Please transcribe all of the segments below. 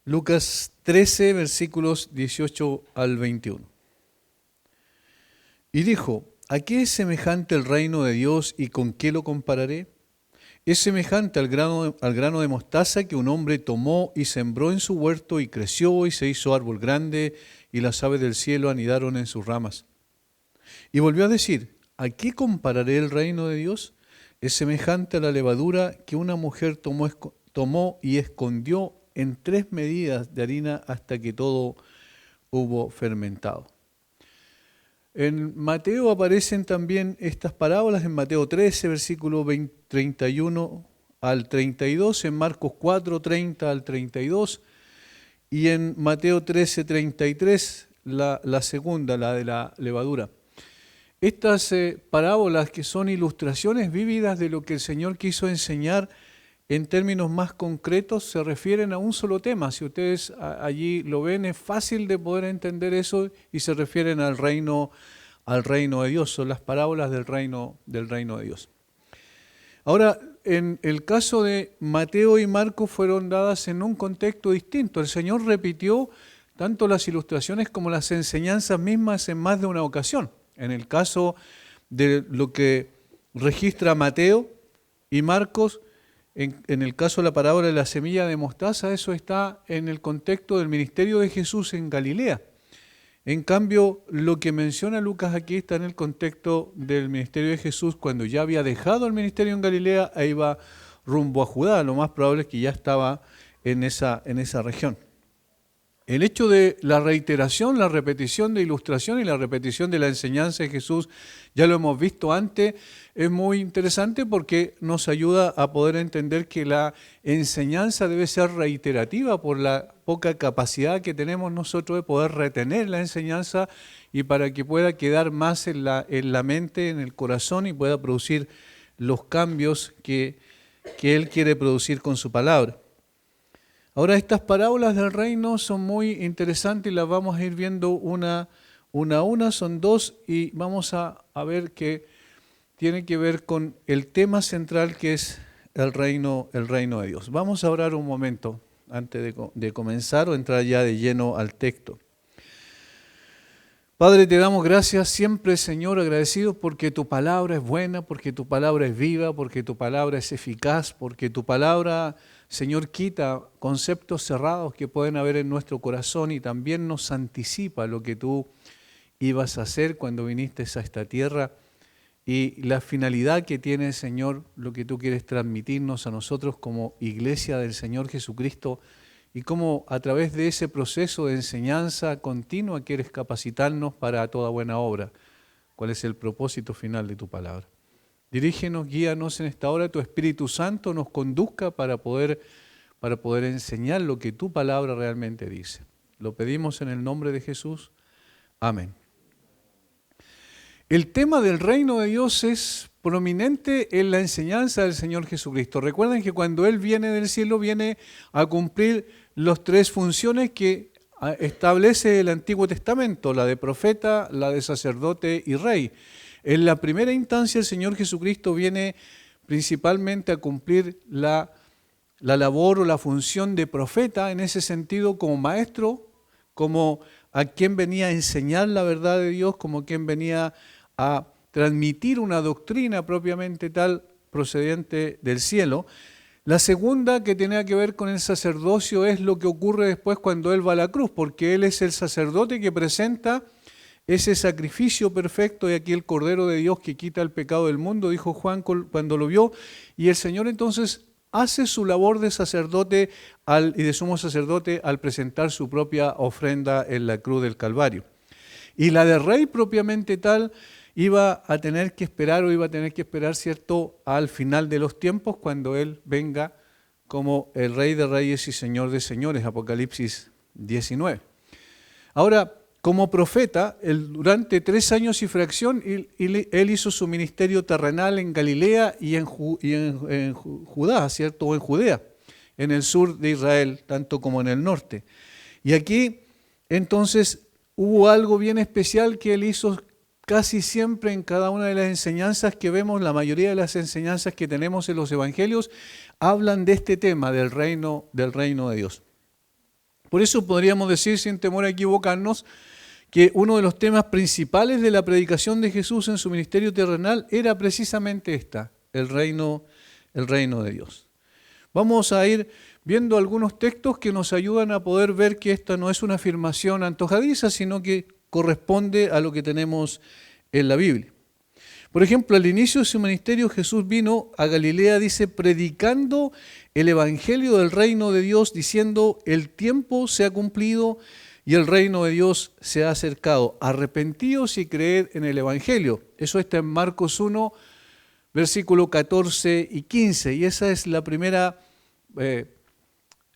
Lucas 13, versículos 18 al 21. Y dijo, ¿a qué es semejante el reino de Dios y con qué lo compararé? Es semejante al grano de mostaza que un hombre tomó y sembró en su huerto y creció y se hizo árbol grande y las aves del cielo anidaron en sus ramas. Y volvió a decir, ¿a qué compararé el reino de Dios? Es semejante a la levadura que una mujer tomó y escondió en 3 medidas de harina hasta que todo hubo fermentado. En Mateo aparecen también estas parábolas, en Mateo 13, versículo 31 al 32, en Marcos 4, 30 al 32, y en Mateo 13, 33, la segunda, la de la levadura. Estas parábolas, que son ilustraciones vívidas de lo que el Señor quiso enseñar en términos más concretos, se refieren a un solo tema. Si ustedes allí lo ven, es fácil de poder entender eso, y se refieren al reino de Dios. Son las parábolas del reino de Dios. Ahora, en el caso de Mateo y Marcos fueron dadas en un contexto distinto. El Señor repitió tanto las ilustraciones como las enseñanzas mismas en más de una ocasión. En el caso de lo que registra Mateo y Marcos, en el caso de la parábola de la semilla de mostaza, eso está en el contexto del ministerio de Jesús en Galilea. En cambio, lo que menciona Lucas aquí está en el contexto del ministerio de Jesús cuando ya había dejado el ministerio en Galilea e iba rumbo a Judá. Lo más probable es que ya estaba en esa región. El hecho de la reiteración, la repetición de ilustración y la repetición de la enseñanza de Jesús, ya lo hemos visto antes, es muy interesante porque nos ayuda a poder entender que la enseñanza debe ser reiterativa por la poca capacidad que tenemos nosotros de poder retener la enseñanza, y para que pueda quedar más en la mente, en el corazón, y pueda producir los cambios que Él quiere producir con su palabra. Ahora, estas parábolas del reino son muy interesantes y las vamos a ir viendo una a una, son 2, y vamos a ver que tiene que ver con el tema central, que es el reino de Dios. Vamos a orar un momento antes de comenzar o entrar ya de lleno al texto. Padre, te damos gracias siempre, Señor, agradecidos porque tu palabra es buena, porque tu palabra es viva, porque tu palabra es eficaz, porque tu palabra, Señor, quita conceptos cerrados que pueden haber en nuestro corazón y también nos anticipa lo que tú ibas a hacer cuando viniste a esta tierra y la finalidad que tiene, Señor, lo que tú quieres transmitirnos a nosotros como iglesia del Señor Jesucristo, y cómo a través de ese proceso de enseñanza continua quieres capacitarnos para toda buena obra. ¿Cuál es el propósito final de tu palabra? Dirígenos, guíanos en esta hora, tu Espíritu Santo nos conduzca para poder enseñar lo que tu palabra realmente dice. Lo pedimos en el nombre de Jesús. Amén. El tema del reino de Dios es prominente en la enseñanza del Señor Jesucristo. Recuerden que cuando Él viene del cielo, viene a cumplir las 3 funciones que establece el Antiguo Testamento: la de profeta, la de sacerdote y rey. En la primera instancia, el Señor Jesucristo viene principalmente a cumplir la labor o la función de profeta, en ese sentido como maestro, como a quien venía a enseñar la verdad de Dios, como quien venía a transmitir una doctrina propiamente tal procedente del cielo. La segunda, que tenía que ver con el sacerdocio, es lo que ocurre después cuando Él va a la cruz, porque Él es el sacerdote que presenta ese sacrificio perfecto, y aquí el Cordero de Dios que quita el pecado del mundo, dijo Juan cuando lo vio, y el Señor entonces hace su labor de sacerdote y de sumo sacerdote al presentar su propia ofrenda en la cruz del Calvario. Y la de rey propiamente tal iba a tener que esperar, ¿cierto?, al final de los tiempos, cuando Él venga como el Rey de Reyes y Señor de Señores, Apocalipsis 19. Ahora, como profeta, durante 3 años y fracción, él hizo su ministerio terrenal en Galilea y en Judá, ¿cierto?, o en Judea, en el sur de Israel, tanto como en el norte. Y aquí, entonces, hubo algo bien especial que él hizo casi siempre en cada una de las enseñanzas que vemos. La mayoría de las enseñanzas que tenemos en los evangelios hablan de este tema del reino de Dios. Por eso podríamos decir, sin temor a equivocarnos, que uno de los temas principales de la predicación de Jesús en su ministerio terrenal era precisamente el reino de Dios. Vamos a ir viendo algunos textos que nos ayudan a poder ver que esta no es una afirmación antojadiza, sino que corresponde a lo que tenemos en la Biblia. Por ejemplo, al inicio de su ministerio Jesús vino a Galilea, dice, predicando el evangelio del reino de Dios, diciendo, el tiempo se ha cumplido y el reino de Dios se ha acercado. Arrepentíos y creed en el evangelio. Eso está en Marcos 1, versículo 14 y 15. Y esa es la primera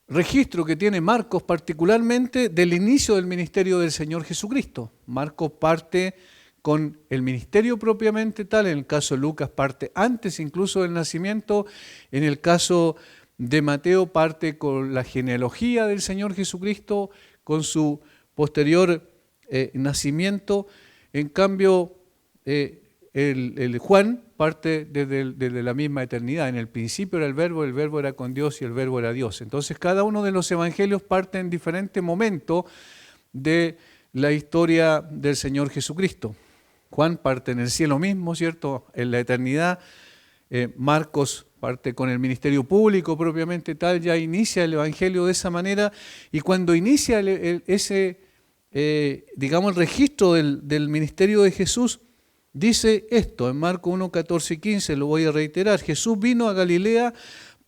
registro que tiene Marcos particularmente del inicio del ministerio del Señor Jesucristo. Marcos parte con el ministerio propiamente tal, en el caso de Lucas parte antes incluso del nacimiento, en el caso de Mateo parte con la genealogía del Señor Jesucristo, con su posterior nacimiento. En cambio, el Juan parte desde la misma eternidad. En el principio era el verbo era con Dios y el verbo era Dios. Entonces cada uno de los evangelios parte en diferente momento de la historia del Señor Jesucristo. Juan parte en el cielo mismo, ¿cierto?, en la eternidad. Marcos parte con el ministerio público propiamente tal, ya inicia el evangelio de esa manera. Y cuando inicia el registro del ministerio de Jesús, dice esto en Marcos 1, 14 y 15, lo voy a reiterar. Jesús vino a Galilea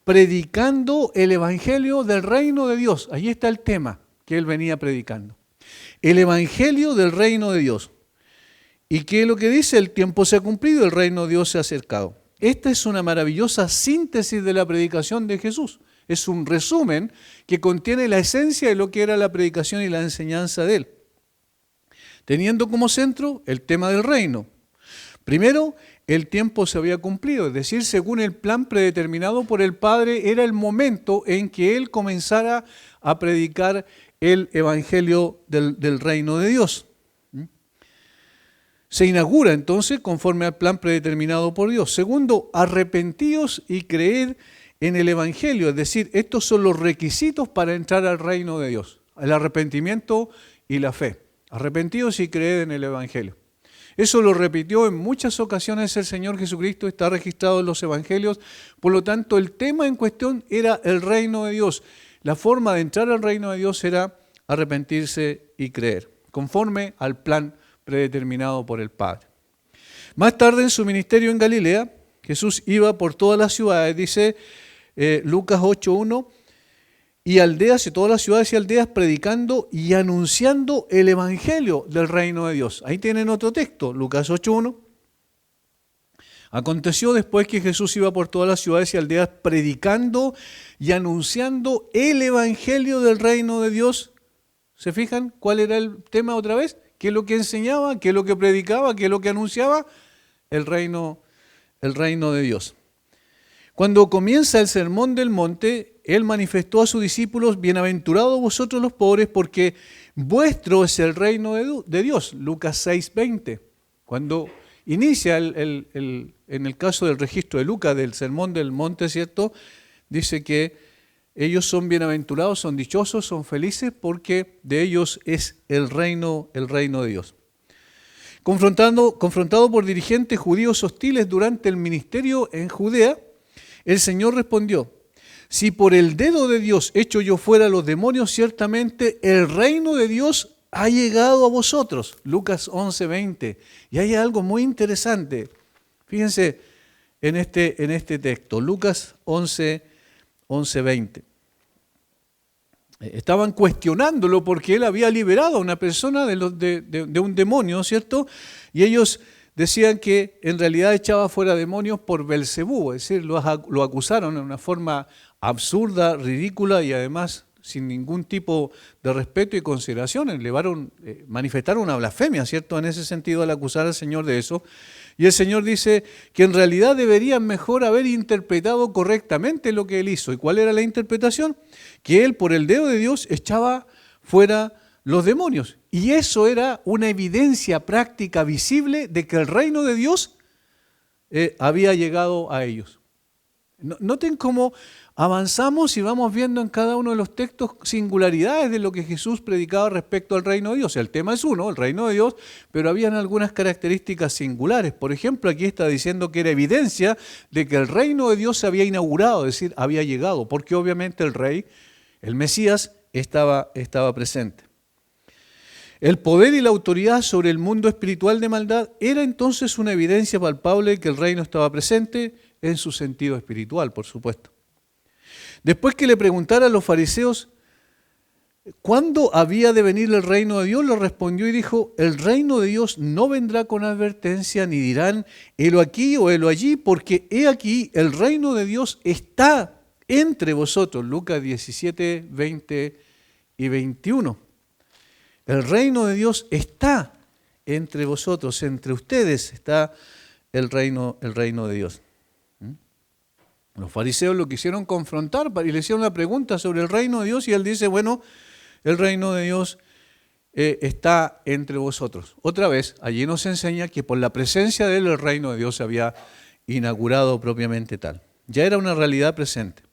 predicando el evangelio del reino de Dios. Ahí está el tema que él venía predicando. El evangelio del reino de Dios. ¿Y qué es lo que dice? El tiempo se ha cumplido, el reino de Dios se ha acercado. Esta es una maravillosa síntesis de la predicación de Jesús. Es un resumen que contiene la esencia de lo que era la predicación y la enseñanza de él. Teniendo como centro el tema del reino. Primero, el tiempo se había cumplido, es decir, según el plan predeterminado por el Padre, era el momento en que él comenzara a predicar el evangelio del reino de Dios. Se inaugura entonces conforme al plan predeterminado por Dios. Segundo, arrepentíos y creed en el evangelio, es decir, estos son los requisitos para entrar al reino de Dios, el arrepentimiento y la fe. Arrepentíos y creed en el evangelio. Eso lo repitió en muchas ocasiones el Señor Jesucristo, está registrado en los evangelios. Por lo tanto, el tema en cuestión era el reino de Dios. La forma de entrar al reino de Dios era arrepentirse y creer, conforme al plan predeterminado por el Padre. Más tarde en su ministerio en Galilea, Jesús iba por todas las ciudades, dice Lucas 8:1, y aldeas y todas las ciudades y aldeas predicando y anunciando el evangelio del reino de Dios. Ahí tienen otro texto, Lucas 8:1. Aconteció después que Jesús iba por todas las ciudades y aldeas predicando y anunciando el evangelio del reino de Dios. ¿Se fijan cuál era el tema otra vez? ¿Qué es lo que enseñaba? ¿Qué es lo que predicaba? ¿Qué es lo que anunciaba? El reino de Dios. Cuando comienza el sermón del monte, él manifestó a sus discípulos, bienaventurados vosotros los pobres, porque vuestro es el reino de Dios. Lucas 6:20. Cuando inicia en el caso del registro de Lucas del sermón del monte, ¿cierto? Dice que ellos son bienaventurados, son dichosos, son felices porque de ellos es el reino de Dios. Confrontado por dirigentes judíos hostiles durante el ministerio en Judea, el Señor respondió, si por el dedo de Dios echo yo fuera a los demonios, ciertamente el reino de Dios ha llegado a vosotros. Lucas 11:20. Y hay algo muy interesante. Fíjense en este texto, Lucas 11:20. Estaban cuestionándolo porque él había liberado a una persona de un demonio, ¿cierto? Y ellos decían que en realidad echaba fuera demonios por Belcebú, es decir, lo acusaron de una forma absurda, ridícula y además sin ningún tipo de respeto y consideración. Manifestaron una blasfemia, ¿cierto? En ese sentido, al acusar al Señor de eso. Y el Señor dice que en realidad deberían mejor haber interpretado correctamente lo que él hizo. ¿Y cuál era la interpretación? Que él, por el dedo de Dios, echaba fuera los demonios. Y eso era una evidencia práctica, visible, de que el reino de Dios había llegado a ellos. Noten cómo avanzamos y vamos viendo en cada uno de los textos singularidades de lo que Jesús predicaba respecto al reino de Dios. El tema es uno, el reino de Dios, pero habían algunas características singulares. Por ejemplo, aquí está diciendo que era evidencia de que el reino de Dios se había inaugurado, es decir, había llegado, porque obviamente el rey, el Mesías, estaba presente. El poder y la autoridad sobre el mundo espiritual de maldad era entonces una evidencia palpable de que el reino estaba presente en su sentido espiritual, por supuesto. Después que le preguntara a los fariseos cuándo había de venir el reino de Dios, le respondió y dijo: el reino de Dios no vendrá con advertencia, ni dirán helo aquí o helo allí, porque he aquí el reino de Dios está entre vosotros. Lucas 17, 20 y 21. El reino de Dios está entre vosotros, entre ustedes está el reino de Dios. Los fariseos lo quisieron confrontar y le hicieron una pregunta sobre el reino de Dios y él dice, bueno, el reino de Dios está entre vosotros. Otra vez, allí nos enseña que por la presencia de él el reino de Dios se había inaugurado propiamente tal. Ya era una realidad presente.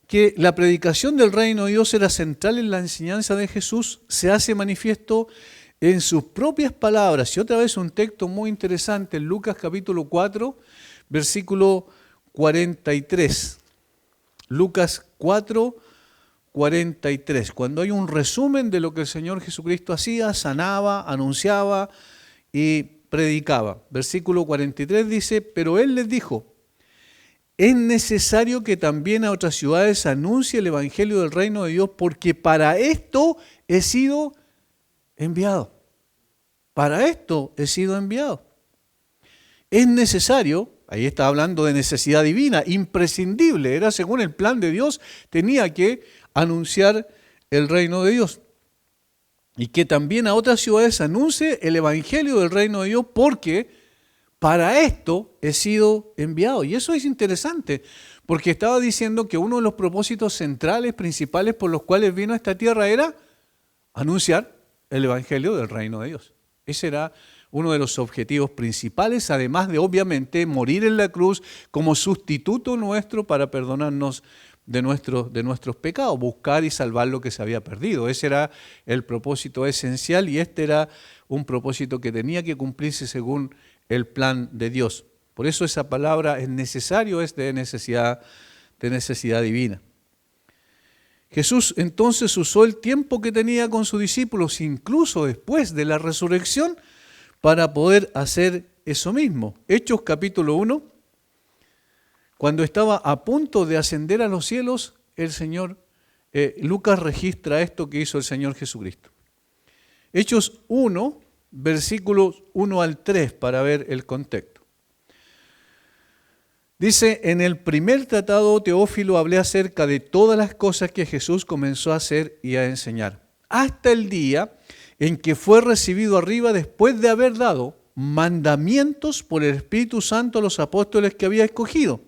Que la predicación del reino de Dios era central en la enseñanza de Jesús se hace manifiesto en sus propias palabras. Y otra vez un texto muy interesante en Lucas capítulo 4, versículo 43. Lucas 4, 43. Cuando hay un resumen de lo que el Señor Jesucristo hacía, sanaba, anunciaba y predicaba. Versículo 43 dice, pero él les dijo, es necesario que también a otras ciudades anuncie el evangelio del reino de Dios, porque para esto he sido enviado. Para esto he sido enviado. Es necesario, ahí está hablando de necesidad divina, imprescindible, era según el plan de Dios, tenía que anunciar el reino de Dios. Y que también a otras ciudades anuncie el evangelio del reino de Dios, porque para esto he sido enviado. Y eso es interesante, porque estaba diciendo que uno de los propósitos centrales, principales por los cuales vino a esta tierra era anunciar el evangelio del reino de Dios. Ese era uno de los objetivos principales, además de obviamente morir en la cruz como sustituto nuestro para perdonarnos de nuestros pecados, buscar y salvar lo que se había perdido. Ese era el propósito esencial y este era un propósito que tenía que cumplirse según el plan de Dios. Por eso esa palabra es necesario, es de necesidad divina. Jesús entonces usó el tiempo que tenía con sus discípulos, incluso después de la resurrección, para poder hacer eso mismo. Hechos capítulo 1, cuando estaba a punto de ascender a los cielos, el Señor, Lucas registra esto que hizo el Señor Jesucristo. Hechos 1, versículos 1 al 3, para ver el contexto. Dice, en el primer tratado, Teófilo, hablé acerca de todas las cosas que Jesús comenzó a hacer y a enseñar, hasta el día en que fue recibido arriba después de haber dado mandamientos por el Espíritu Santo a los apóstoles que había escogido,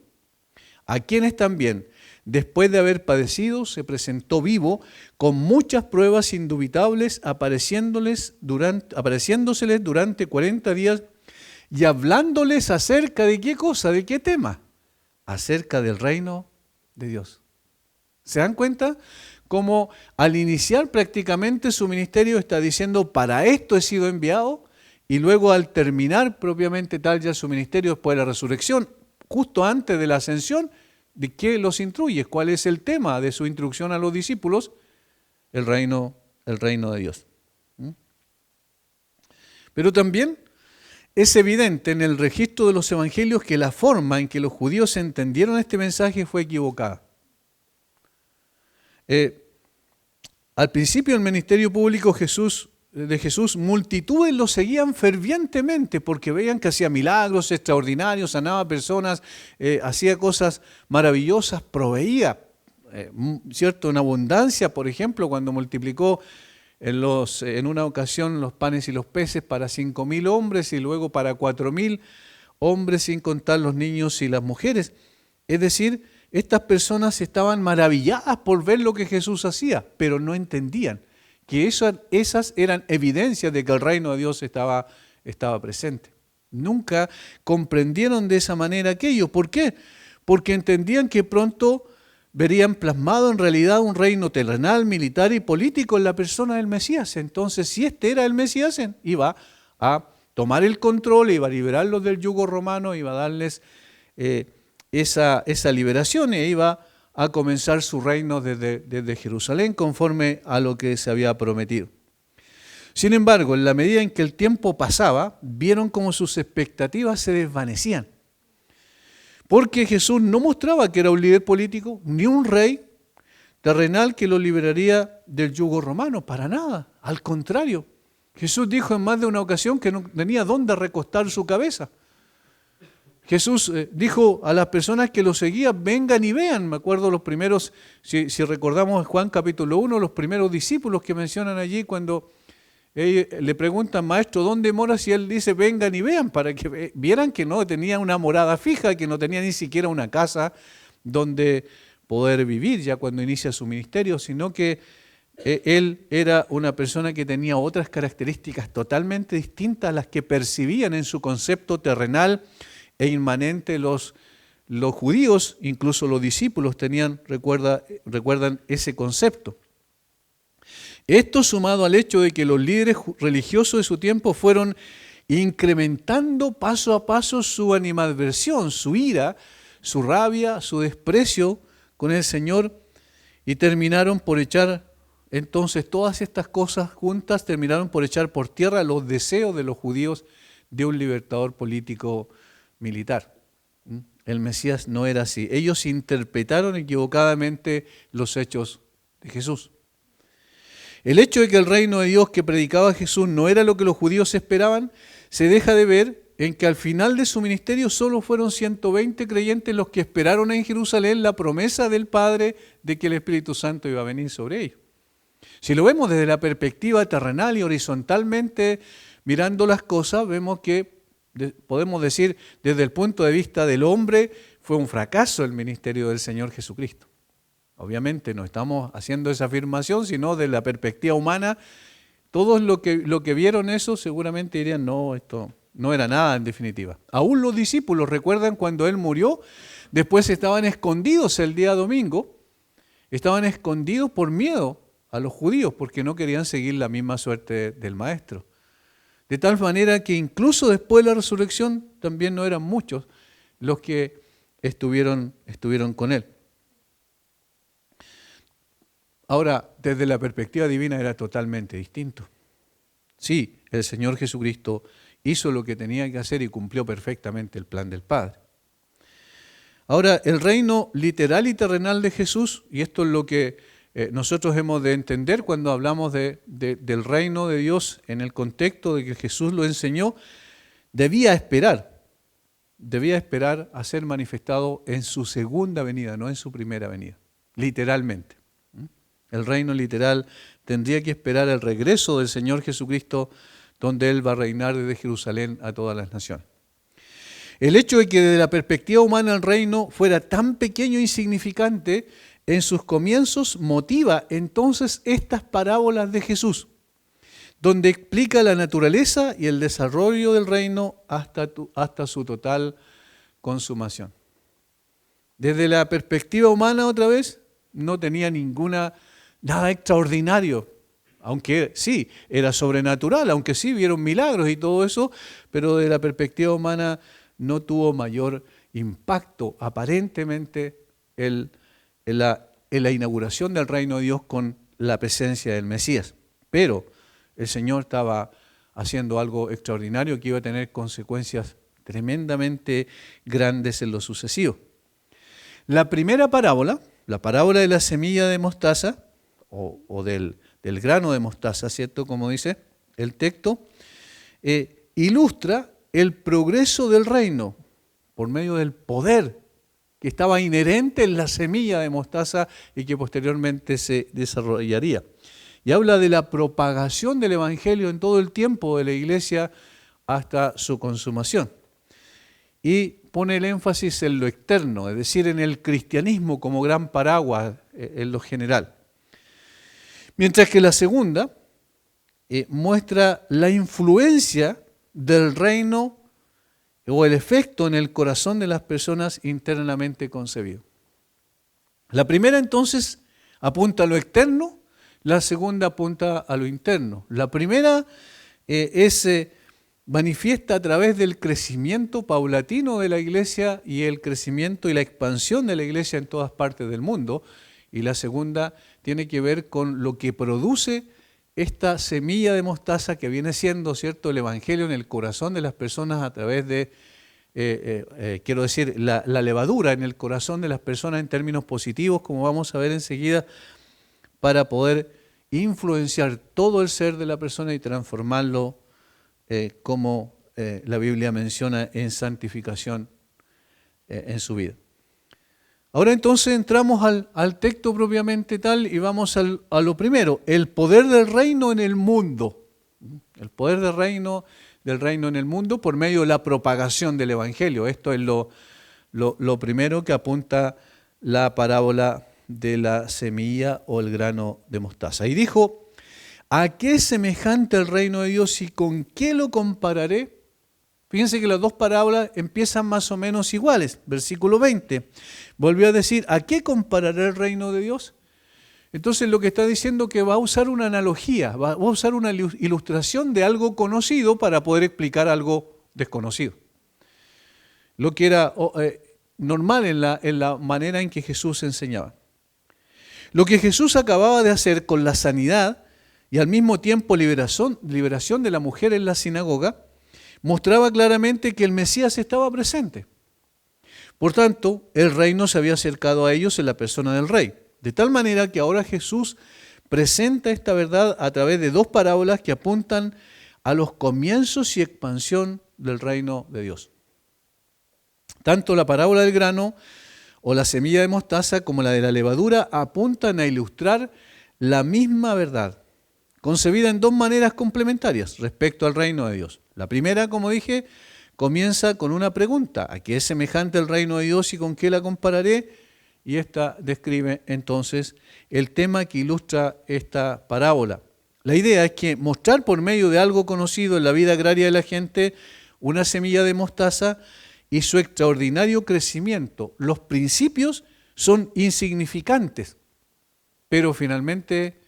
a quienes también, después de haber padecido, se presentó vivo con muchas pruebas indubitables, apareciéndoseles durante 40 días y hablándoles acerca de qué cosa, de qué tema, acerca del reino de Dios. ¿Se dan cuenta? Como al iniciar prácticamente su ministerio está diciendo, para esto he sido enviado, y luego al terminar propiamente tal ya su ministerio después de la resurrección, justo antes de la ascensión, ¿de qué los instruye? ¿Cuál es el tema de su instrucción a los discípulos? El reino de Dios. Pero también es evidente en el registro de los evangelios que la forma en que los judíos entendieron este mensaje fue equivocada. Al principio del ministerio público de Jesús, multitudes lo seguían fervientemente porque veían que hacía milagros extraordinarios, sanaba personas, hacía cosas maravillosas, proveía, ¿cierto?, en abundancia. Por ejemplo, cuando multiplicó en una ocasión los panes y los peces para 5.000 hombres y luego para 4.000 hombres, sin contar los niños y las mujeres. Es decir, estas personas estaban maravilladas por ver lo que Jesús hacía, pero no entendían que esas eran evidencias de que el reino de Dios estaba presente. Nunca comprendieron de esa manera aquello. ¿Por qué? porque entendían que pronto verían plasmado en realidad un reino terrenal, militar y político en la persona del Mesías. Entonces, si este era el Mesías, iba a tomar el control, iba a liberarlos del yugo romano, iba a darles esa liberación e iba a comenzar su reino desde Jerusalén conforme a lo que se había prometido. Sin embargo, en la medida en que el tiempo pasaba, vieron como sus expectativas se desvanecían. Porque Jesús no mostraba que era un líder político, ni un rey terrenal que lo liberaría del yugo romano, para nada. Al contrario, Jesús dijo en más de una ocasión que no tenía dónde recostar su cabeza. Jesús dijo a las personas que lo seguían, vengan y vean. Me acuerdo los primeros, si recordamos Juan capítulo 1, los primeros discípulos que mencionan allí cuando le preguntan, maestro, ¿dónde moras? Y él dice, vengan y vean, para que vieran que no tenía una morada fija, que no tenía ni siquiera una casa donde poder vivir ya cuando inicia su ministerio, sino que él era una persona que tenía otras características totalmente distintas a las que percibían en su concepto terrenal e inmanente los judíos, incluso los discípulos recuerdan ese concepto. Esto sumado al hecho de que los líderes religiosos de su tiempo fueron incrementando paso a paso su animadversión, su ira, su rabia, su desprecio con el Señor y terminaron por echar, entonces todas estas cosas juntas terminaron por echar por tierra los deseos de los judíos de un libertador político militar. El Mesías no era así. Ellos interpretaron equivocadamente los hechos de Jesús. El hecho de que el reino de Dios que predicaba Jesús no era lo que los judíos esperaban, se deja de ver en que al final de su ministerio solo fueron 120 creyentes los que esperaron en Jerusalén la promesa del Padre de que el Espíritu Santo iba a venir sobre ellos. Si lo vemos desde la perspectiva terrenal y horizontalmente mirando las cosas, vemos que podemos decir desde el punto de vista del hombre fue un fracaso el ministerio del Señor Jesucristo. Obviamente no estamos haciendo esa afirmación, sino de la perspectiva humana. Todos lo que vieron eso seguramente dirían, no, esto no era nada en definitiva. Aún los discípulos recuerdan cuando Él murió, después estaban escondidos el día domingo, estaban escondidos por miedo a los judíos, porque no querían seguir la misma suerte del Maestro. De tal manera que incluso después de la resurrección también no eran muchos los que estuvieron con Él. Ahora, desde la perspectiva divina era totalmente distinto. Sí, el Señor Jesucristo hizo lo que tenía que hacer y cumplió perfectamente el plan del Padre. Ahora, el reino literal y terrenal de Jesús, y esto es lo que nosotros hemos de entender cuando hablamos del reino de Dios en el contexto de que Jesús lo enseñó, debía esperar a ser manifestado en su segunda venida, no en su primera venida, literalmente. El reino literal tendría que esperar el regreso del Señor Jesucristo, donde Él va a reinar desde Jerusalén a todas las naciones. El hecho de que desde la perspectiva humana el reino fuera tan pequeño e insignificante en sus comienzos motiva entonces estas parábolas de Jesús, donde explica la naturaleza y el desarrollo del reino hasta su total consumación. Desde la perspectiva humana, otra vez, no tenía nada extraordinario, aunque sí, era sobrenatural, aunque sí vieron milagros y todo eso, pero desde la perspectiva humana no tuvo mayor impacto aparentemente en la inauguración del reino de Dios con la presencia del Mesías. Pero el Señor estaba haciendo algo extraordinario que iba a tener consecuencias tremendamente grandes en lo sucesivo. La primera parábola, la parábola de la semilla de mostaza, o del grano de mostaza, ¿cierto? Como dice el texto, ilustra el progreso del reino por medio del poder que estaba inherente en la semilla de mostaza y que posteriormente se desarrollaría. Y habla de la propagación del Evangelio en todo el tiempo de la iglesia hasta su consumación. Y pone el énfasis en lo externo, es decir, en el cristianismo como gran paraguas en lo general. Mientras que la segunda muestra la influencia del reino o el efecto en el corazón de las personas internamente concebido. La primera entonces apunta a lo externo, la segunda apunta a lo interno. La primera manifiesta a través del crecimiento paulatino de la iglesia y el crecimiento y la expansión de la iglesia en todas partes del mundo. Y la segunda tiene que ver con lo que produce esta semilla de mostaza que viene siendo, ¿cierto?, el evangelio en el corazón de las personas a través de, quiero decir, la levadura en el corazón de las personas en términos positivos, como vamos a ver enseguida, para poder influenciar todo el ser de la persona y transformarlo como la Biblia menciona en santificación en su vida. Ahora entonces entramos al texto propiamente tal y vamos a lo primero, el poder del reino en el mundo. El poder del reino en el mundo por medio de la propagación del evangelio. Esto es lo primero que apunta la parábola de la semilla o el grano de mostaza. Y dijo, ¿a qué es semejante el reino de Dios y con qué lo compararé? Fíjense que las dos parábolas empiezan más o menos iguales. Versículo 20. Volvió a decir, ¿a qué compararé el reino de Dios? Entonces lo que está diciendo que va a usar una analogía, va a usar una ilustración de algo conocido para poder explicar algo desconocido. Lo que era normal en la manera en que Jesús enseñaba. Lo que Jesús acababa de hacer con la sanidad y al mismo tiempo liberación de la mujer en la sinagoga, mostraba claramente que el Mesías estaba presente. Por tanto, el reino se había acercado a ellos en la persona del rey. De tal manera que ahora Jesús presenta esta verdad a través de dos parábolas que apuntan a los comienzos y expansión del reino de Dios. Tanto la parábola del grano o la semilla de mostaza como la de la levadura apuntan a ilustrar la misma verdad, concebida en dos maneras complementarias respecto al reino de Dios. La primera, como dije, comienza con una pregunta, ¿a qué es semejante el reino de Dios y con qué la compararé? Y esta describe entonces el tema que ilustra esta parábola. La idea es que mostrar por medio de algo conocido en la vida agraria de la gente una semilla de mostaza y su extraordinario crecimiento. Los principios son insignificantes, pero finalmente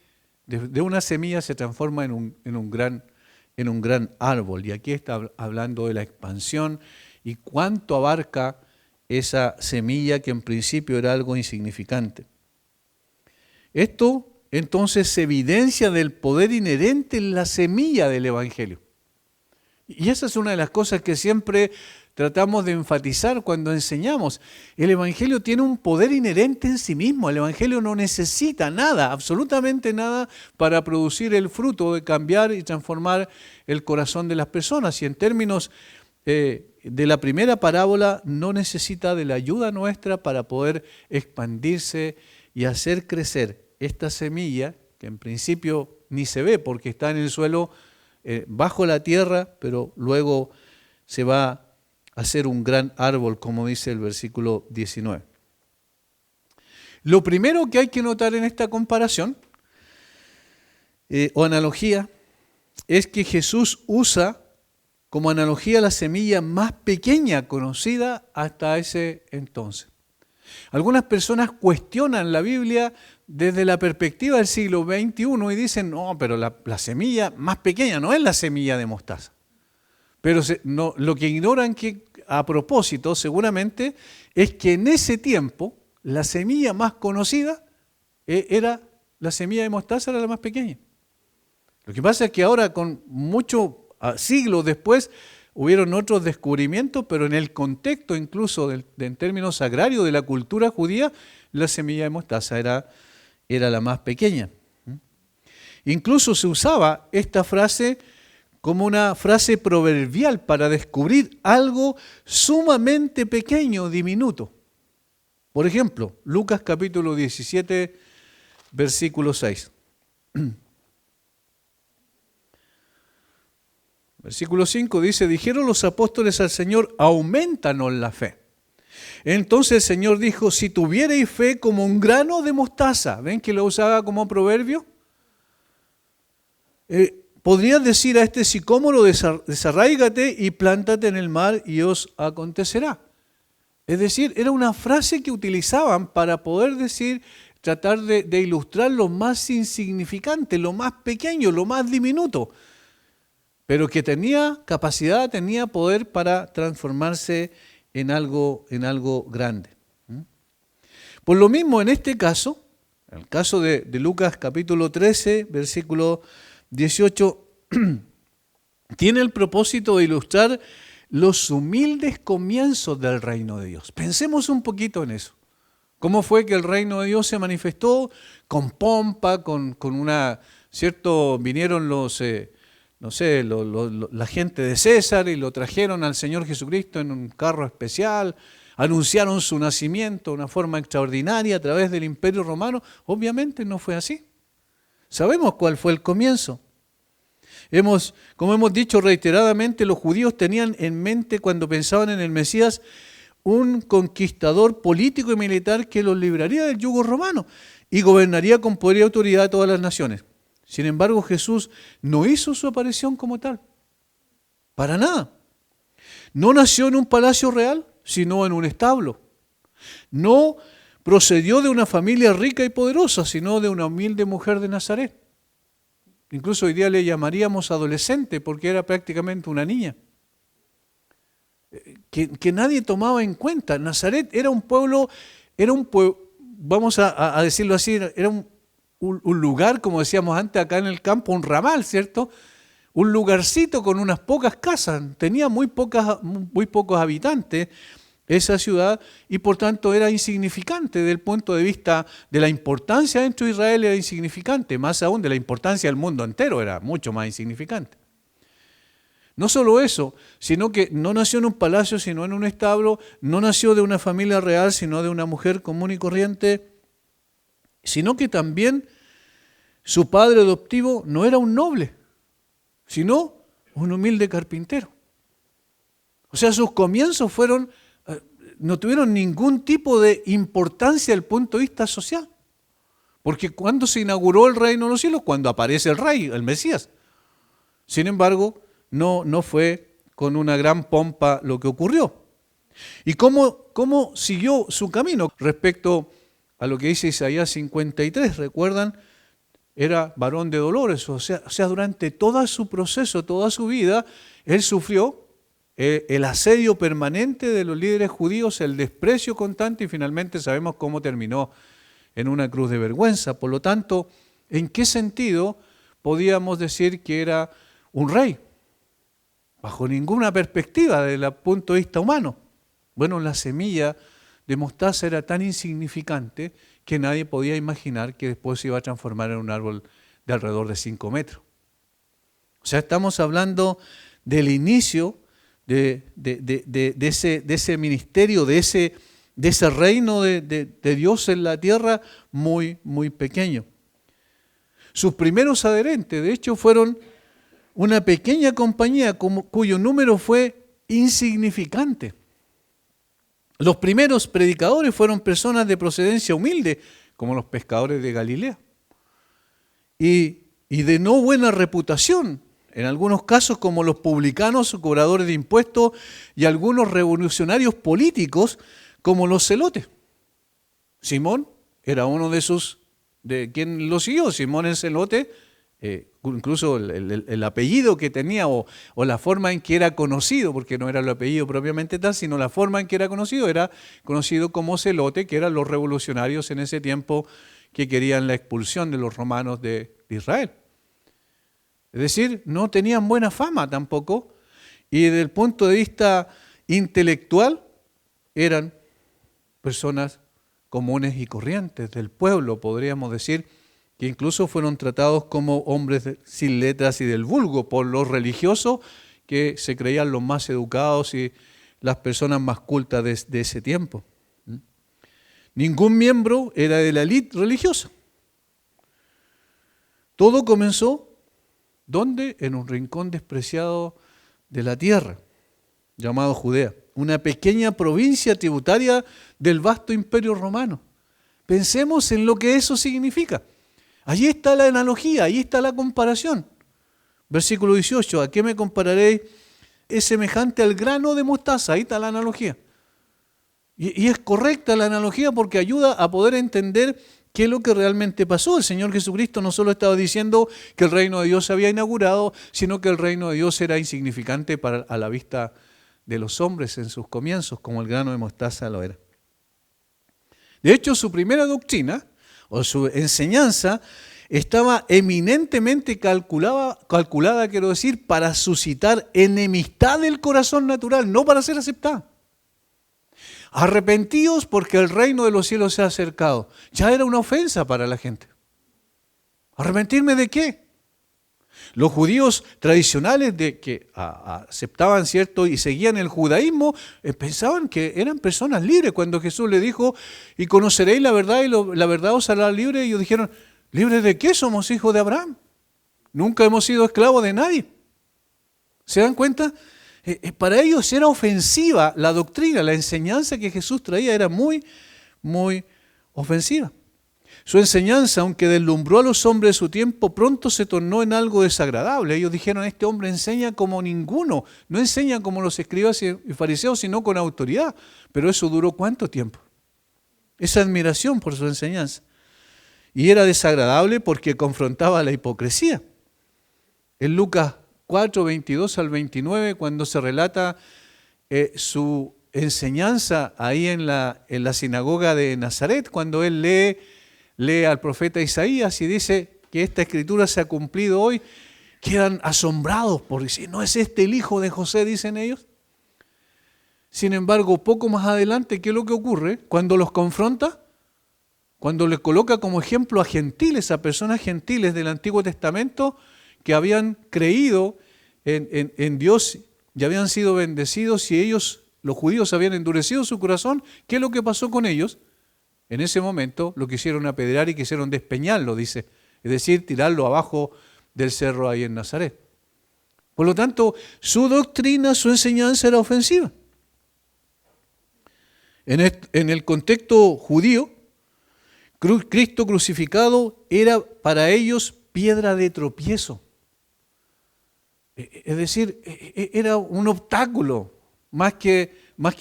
de una semilla se transforma en un gran árbol. Y aquí está hablando de la expansión y cuánto abarca esa semilla que en principio era algo insignificante. Esto entonces se evidencia del poder inherente en la semilla del Evangelio. Y esa es una de las cosas que siempre tratamos de enfatizar cuando enseñamos. El Evangelio tiene un poder inherente en sí mismo. El Evangelio no necesita nada, absolutamente nada, para producir el fruto de cambiar y transformar el corazón de las personas. Y en términos de la primera parábola, no necesita de la ayuda nuestra para poder expandirse y hacer crecer esta semilla, que en principio ni se ve porque está en el suelo, bajo la tierra, pero luego se va a hacer un gran árbol, como dice el versículo 19. Lo primero que hay que notar en esta comparación o analogía es que Jesús usa como analogía la semilla más pequeña conocida hasta ese entonces. Algunas personas cuestionan la Biblia desde la perspectiva del siglo XXI y dicen, no, pero la semilla más pequeña no es la semilla de mostaza. Pero lo que ignoran que a propósito seguramente es que en ese tiempo la semilla más conocida era la semilla de mostaza, era la más pequeña. Lo que pasa es que ahora con muchos siglos después hubieron otros descubrimientos, pero en el contexto incluso en términos agrarios de la cultura judía, la semilla de mostaza era la más pequeña. Incluso se usaba esta frase como una frase proverbial para descubrir algo sumamente pequeño, diminuto. Por ejemplo, Lucas capítulo 17, versículo 6. Versículo 5 dice, dijeron los apóstoles al Señor, aumentanos la fe. Entonces el Señor dijo, si tuvierais fe como un grano de mostaza, ¿ven que lo usaba como proverbio? podrías decir a este sicómoro, desarráigate y plántate en el mar y os acontecerá. Es decir, era una frase que utilizaban para poder decir, tratar de ilustrar lo más insignificante, lo más pequeño, lo más diminuto, pero que tenía capacidad, tenía poder para transformarse en algo grande. Por lo mismo, en este caso, en el caso de Lucas capítulo 13, versículo 18, tiene el propósito de ilustrar los humildes comienzos del reino de Dios. Pensemos un poquito en eso. ¿Cómo fue que el reino de Dios se manifestó? Con pompa, con una, ¿cierto? Vinieron la gente de César y lo trajeron al Señor Jesucristo en un carro especial, anunciaron su nacimiento de una forma extraordinaria a través del Imperio Romano. Obviamente no fue así. Sabemos cuál fue el comienzo. Como hemos dicho reiteradamente, los judíos tenían en mente cuando pensaban en el Mesías un conquistador político y militar que los libraría del yugo romano y gobernaría con poder y autoridad a todas las naciones. Sin embargo, Jesús no hizo su aparición como tal, para nada. No nació en un palacio real, sino en un establo. No procedió de una familia rica y poderosa, sino de una humilde mujer de Nazaret. Incluso hoy día le llamaríamos adolescente porque era prácticamente una niña. Que nadie tomaba en cuenta. Nazaret era un pueblo, vamos a decirlo así, era un lugar, como decíamos antes acá en el campo, un ramal, ¿cierto? Un lugarcito con unas pocas casas, tenía muy pocos habitantes esa ciudad y por tanto era insignificante desde el punto de vista de la importancia dentro de Israel, era insignificante, más aún de la importancia del mundo entero, era mucho más insignificante. No solo eso, sino que no nació en un palacio, sino en un establo, no nació de una familia real, sino de una mujer común y corriente, sino que también su padre adoptivo no era un noble, sino un humilde carpintero. O sea, sus comienzos no tuvieron ningún tipo de importancia desde el punto de vista social. Porque cuando se inauguró el reino de los cielos, cuando aparece el rey, el Mesías. Sin embargo, no fue con una gran pompa lo que ocurrió. ¿Y cómo siguió su camino? Respecto a lo que dice Isaías 53, ¿recuerdan? Era varón de dolores, o sea, durante todo su proceso, toda su vida, él sufrió el asedio permanente de los líderes judíos, el desprecio constante y finalmente sabemos cómo terminó en una cruz de vergüenza. Por lo tanto, ¿en qué sentido podíamos decir que era un rey? Bajo ninguna perspectiva desde el punto de vista humano. Bueno, la semilla de mostaza era tan insignificante que nadie podía imaginar que después se iba a transformar en un árbol de alrededor de 5 metros. O sea, estamos hablando del inicio de ese ministerio, de ese reino de Dios en la tierra muy, muy pequeño. Sus primeros adherentes, de hecho, fueron una pequeña compañía cuyo número fue insignificante. Los primeros predicadores fueron personas de procedencia humilde, como los pescadores de Galilea, y de no buena reputación, en algunos casos como los publicanos o cobradores de impuestos y algunos revolucionarios políticos como los celotes. Simón era uno de quien lo siguió, Simón el celote. Incluso el apellido que tenía o la forma en que era conocido, porque no era el apellido propiamente tal, sino la forma en que era conocido como celote, que eran los revolucionarios en ese tiempo que querían la expulsión de los romanos de Israel. Es decir, no tenían buena fama tampoco y desde el punto de vista intelectual eran personas comunes y corrientes del pueblo, podríamos decir, que incluso fueron tratados como hombres sin letras y del vulgo por los religiosos que se creían los más educados y las personas más cultas de ese tiempo. Ningún miembro era de la élite religiosa. Todo comenzó, ¿dónde? En un rincón despreciado de la tierra, llamado Judea, una pequeña provincia tributaria del vasto imperio romano. Pensemos en lo que eso significa. Allí está la analogía, allí está la comparación. Versículo 18, ¿a qué me compararéis? Es semejante al grano de mostaza. Ahí está la analogía. Y es correcta la analogía porque ayuda a poder entender qué es lo que realmente pasó. El Señor Jesucristo no solo estaba diciendo que el reino de Dios se había inaugurado, sino que el reino de Dios era insignificante a la vista de los hombres en sus comienzos, como el grano de mostaza lo era. De hecho, su primera doctrina o su enseñanza estaba eminentemente calculada, quiero decir, para suscitar enemistad del corazón natural, no para ser aceptada. Arrepentíos porque el reino de los cielos se ha acercado. Ya era una ofensa para la gente. ¿Arrepentirme de qué? Los judíos tradicionales que aceptaban, ¿cierto?, y seguían el judaísmo, pensaban que eran personas libres. Cuando Jesús le dijo, y conoceréis la verdad, y la verdad os hará libre, ellos dijeron, ¿libres de qué? Somos hijos de Abraham. Nunca hemos sido esclavos de nadie. ¿Se dan cuenta? Para ellos era ofensiva la doctrina, la enseñanza que Jesús traía era muy, muy ofensiva. Su enseñanza, aunque deslumbró a los hombres de su tiempo, pronto se tornó en algo desagradable. Ellos dijeron, este hombre enseña como ninguno, no enseña como los escribas y fariseos, sino con autoridad. Pero eso duró ¿cuánto tiempo? Esa admiración por su enseñanza. Y era desagradable porque confrontaba la hipocresía. En Lucas 4, 22 al 29, cuando se relata su enseñanza ahí en la sinagoga de Nazaret, cuando él lee al profeta Isaías y dice que esta escritura se ha cumplido hoy, quedan asombrados por decir, ¿no es este el hijo de José?, dicen ellos. Sin embargo, poco más adelante, ¿qué es lo que ocurre? Cuando los confronta, cuando les coloca como ejemplo a gentiles, a personas gentiles del Antiguo Testamento que habían creído en Dios y habían sido bendecidos y ellos, los judíos, habían endurecido su corazón, ¿qué es lo que pasó con ellos? En ese momento lo quisieron apedrear y quisieron despeñarlo, dice, es decir, tirarlo abajo del cerro ahí en Nazaret. Por lo tanto, su doctrina, su enseñanza era ofensiva. En el contexto judío, Cristo crucificado era para ellos piedra de tropiezo. Es decir, era un obstáculo, más que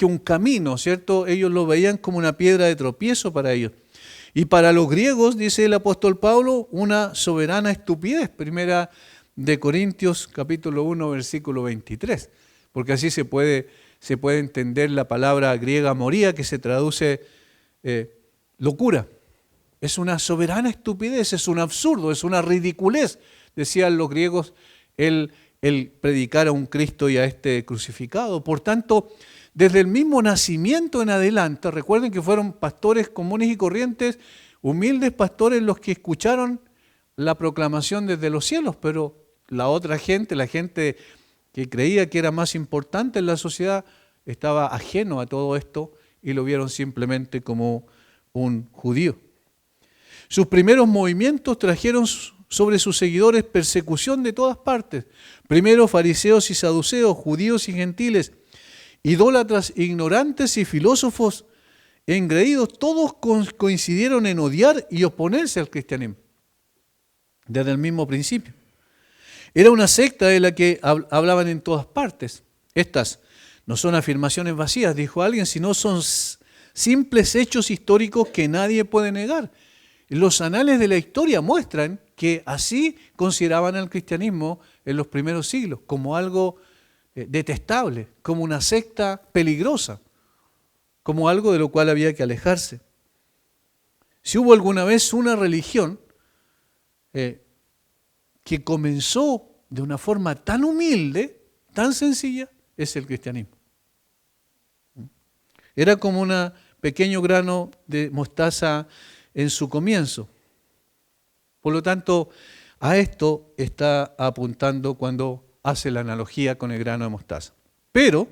un camino, ¿cierto? Ellos lo veían como una piedra de tropiezo para ellos. Y para los griegos, dice el apóstol Pablo, una soberana estupidez. Primera de Corintios, capítulo 1, versículo 23. Porque así se puede entender la palabra griega moría, que se traduce locura. Es una soberana estupidez, es un absurdo, es una ridiculez, decían los griegos, el predicar a un Cristo y a este crucificado. Por tanto, desde el mismo nacimiento en adelante, recuerden que fueron pastores comunes y corrientes, humildes pastores los que escucharon la proclamación desde los cielos, pero la otra gente, la gente que creía que era más importante en la sociedad, estaba ajeno a todo esto y lo vieron simplemente como un judío. Sus primeros movimientos trajeron sobre sus seguidores persecución de todas partes. Primero fariseos y saduceos, judíos y gentiles, idólatras, ignorantes y filósofos engreídos, todos coincidieron en odiar y oponerse al cristianismo desde el mismo principio. Era una secta de la que hablaban en todas partes. Estas no son afirmaciones vacías, dijo alguien, sino son simples hechos históricos que nadie puede negar. Los anales de la historia muestran que así consideraban al cristianismo en los primeros siglos, como algo detestable, como una secta peligrosa, como algo de lo cual había que alejarse. Si hubo alguna vez una religión que comenzó de una forma tan humilde, tan sencilla, es el cristianismo. Era como un pequeño grano de mostaza en su comienzo. Por lo tanto, a esto está apuntando cuando hace la analogía con el grano de mostaza. Pero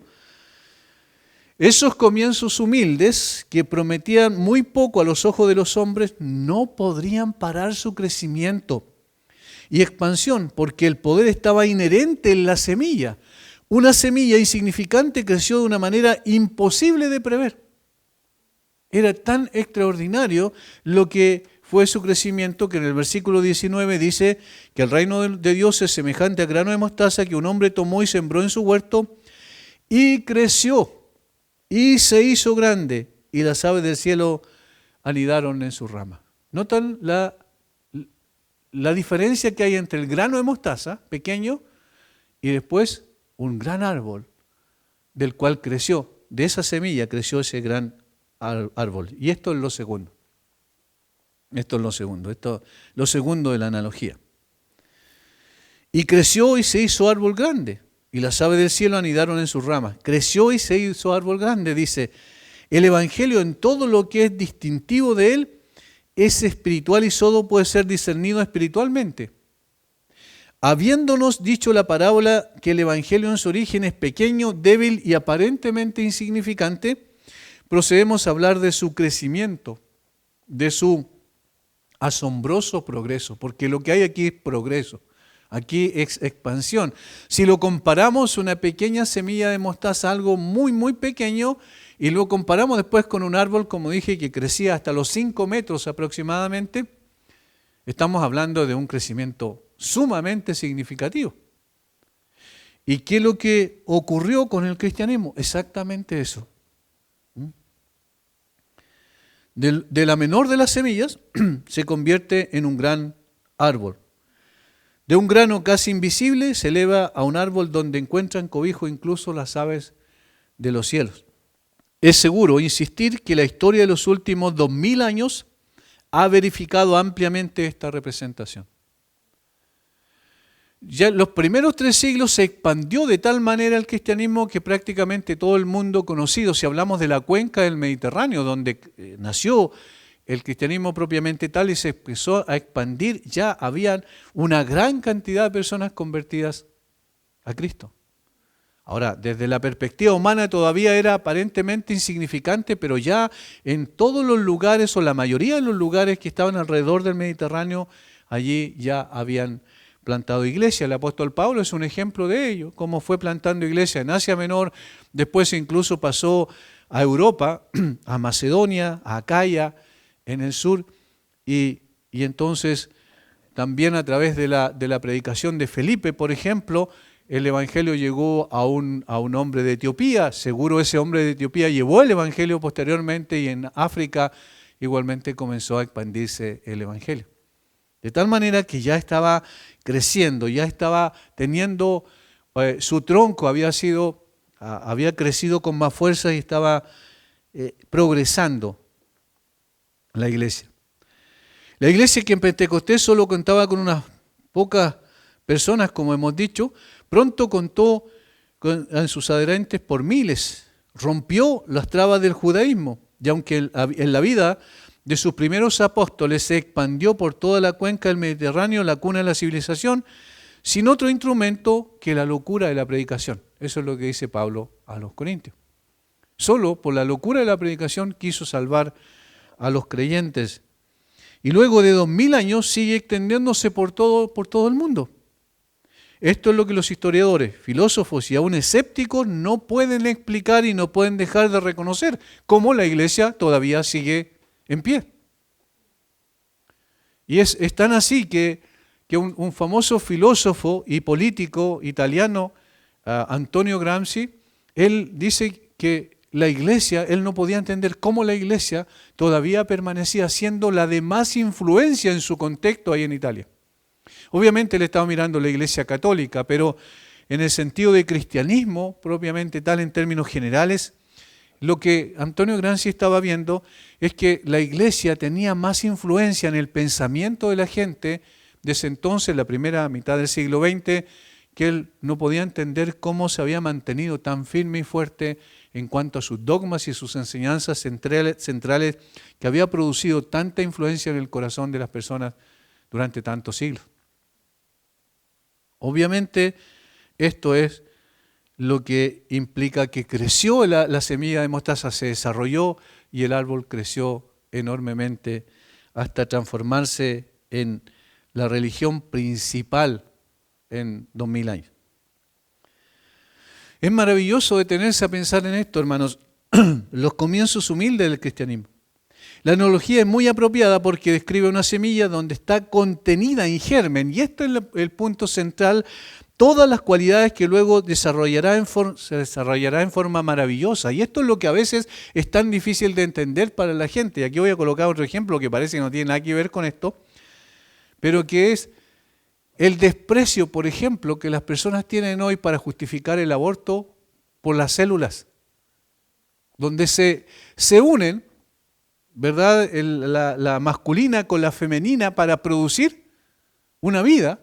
esos comienzos humildes que prometían muy poco a los ojos de los hombres no podrían parar su crecimiento y expansión, porque el poder estaba inherente en la semilla. Una semilla insignificante creció de una manera imposible de prever. Era tan extraordinario lo que fue su crecimiento, que en el versículo 19 dice que el reino de Dios es semejante a grano de mostaza que un hombre tomó y sembró en su huerto y creció y se hizo grande y las aves del cielo anidaron en sus ramas. ¿Notan la diferencia que hay entre el grano de mostaza pequeño y después un gran árbol del cual creció, de esa semilla creció ese gran árbol? Y esto es lo segundo. Esto es lo segundo de la analogía. Y creció y se hizo árbol grande, y las aves del cielo anidaron en sus ramas. Creció y se hizo árbol grande, dice. El Evangelio en todo lo que es distintivo de él es espiritual y solo puede ser discernido espiritualmente. Habiéndonos dicho la parábola que el Evangelio en su origen es pequeño, débil y aparentemente insignificante, procedemos a hablar de su crecimiento, de su asombroso progreso, porque lo que hay aquí es progreso, aquí es expansión. Si lo comparamos una pequeña semilla de mostaza, algo muy, muy pequeño, y lo comparamos después con un árbol, como dije, que crecía hasta los 5 metros aproximadamente, estamos hablando de un crecimiento sumamente significativo. ¿Y qué es lo que ocurrió con el cristianismo? Exactamente eso. De la menor de las semillas se convierte en un gran árbol. De un grano casi invisible se eleva a un árbol donde encuentran cobijo incluso las aves de los cielos. Es seguro insistir que la historia de los últimos 2000 años ha verificado ampliamente esta representación. Ya en los primeros 3 siglos se expandió de tal manera el cristianismo que prácticamente todo el mundo conocido, si hablamos de la cuenca del Mediterráneo, donde nació el cristianismo propiamente tal y se empezó a expandir, ya habían una gran cantidad de personas convertidas a Cristo. Ahora, desde la perspectiva humana todavía era aparentemente insignificante, pero ya en todos los lugares o la mayoría de los lugares que estaban alrededor del Mediterráneo, allí ya habían plantado iglesia. El apóstol Pablo es un ejemplo de ello, cómo fue plantando iglesia en Asia Menor, después incluso pasó a Europa, a Macedonia, a Acaya, en el sur, y entonces también a través de la predicación de Felipe, por ejemplo, el evangelio llegó a un hombre de Etiopía. Seguro ese hombre de Etiopía llevó el evangelio posteriormente y en África igualmente comenzó a expandirse el evangelio. De tal manera que ya estaba creciendo, ya estaba teniendo, su tronco había crecido con más fuerza y estaba progresando la iglesia. La iglesia que en Pentecostés solo contaba con unas pocas personas, como hemos dicho, pronto contó en sus adherentes por miles, rompió las trabas del judaísmo, y aunque en la vida de sus primeros apóstoles se expandió por toda la cuenca del Mediterráneo, la cuna de la civilización, sin otro instrumento que la locura de la predicación. Eso es lo que dice Pablo a los Corintios. Solo por la locura de la predicación quiso salvar a los creyentes. Y luego de 2000 años sigue extendiéndose por todo el mundo. Esto es lo que los historiadores, filósofos y aún escépticos no pueden explicar y no pueden dejar de reconocer, cómo la iglesia todavía sigue en pie. Y es tan así que un famoso filósofo y político italiano, Antonio Gramsci, él dice que la iglesia, él no podía entender cómo la iglesia todavía permanecía siendo la de más influencia en su contexto ahí en Italia. Obviamente él estaba mirando la iglesia católica, pero en el sentido de cristianismo, propiamente tal en términos generales, lo que Antonio Gramsci estaba viendo es que la iglesia tenía más influencia en el pensamiento de la gente desde entonces, la primera mitad del siglo XX, que él no podía entender cómo se había mantenido tan firme y fuerte en cuanto a sus dogmas y sus enseñanzas centrales que había producido tanta influencia en el corazón de las personas durante tantos siglos. Obviamente, esto es lo que implica que creció la semilla de mostaza, se desarrolló y el árbol creció enormemente hasta transformarse en la religión principal en 2000 años. Es maravilloso detenerse a pensar en esto, hermanos, los comienzos humildes del cristianismo. La analogía es muy apropiada porque describe una semilla donde está contenida en germen, y esto es el punto central, todas las cualidades que luego se desarrollará en forma maravillosa. Y esto es lo que a veces es tan difícil de entender para la gente. Y aquí voy a colocar otro ejemplo que parece que no tiene nada que ver con esto, pero que es el desprecio, por ejemplo, que las personas tienen hoy para justificar el aborto por las células, donde se unen, ¿verdad?, la masculina con la femenina para producir una vida,